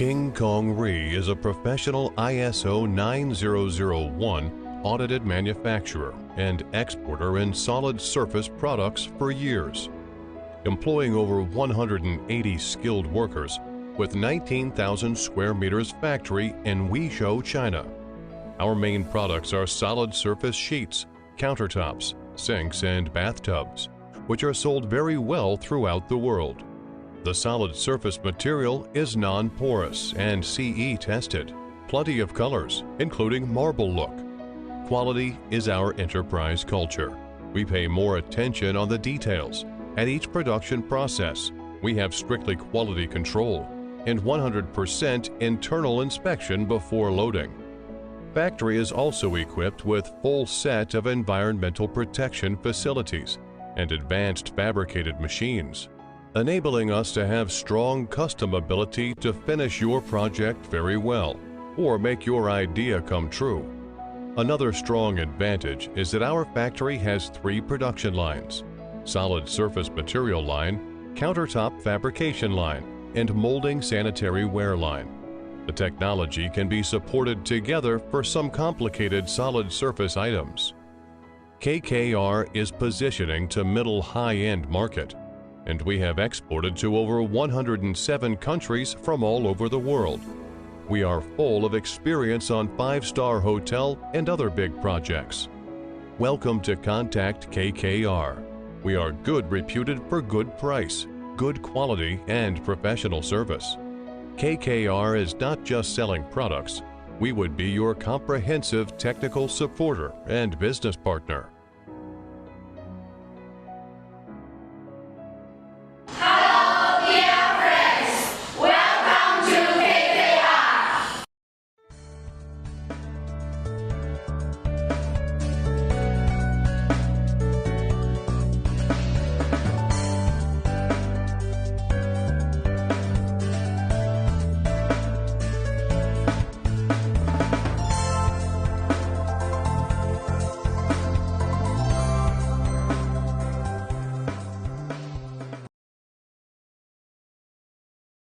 Kingkonree is a professional ISO 9001 audited manufacturer and exporter in solid surface products for years, employing over 180 skilled workers with 19,000 square meters factory in Huizhou, China. Our main products are solid surface sheets, countertops, sinks, and bathtubs, which are sold very well throughout the world. The solid surface material is non-porous and CE tested. Plenty of colors, including marble look. Quality is our enterprise culture. We pay more attention on the details. At each production process, we have strictly quality control and 100% internal inspection before loading. Factory is also equipped with full set of environmental protection facilities and advanced fabricated machines, enabling us to have strong custom ability to finish your project very well or make your idea come true. Another strong advantage is that our factory has 3 production lines: solid surface material line, countertop fabrication line, and molding sanitary ware line. The technology can be supported together for some complicated solid surface items. KKR is positioning to middle high-end market, and we have exported to over 107 countries from all over the world. We are full of experience on 5-star hotel and other big projects. Welcome to contact KKR. We are good reputed for good price, good quality, and professional service. KKR is not just selling products. We would be your comprehensive technical supporter and business partner.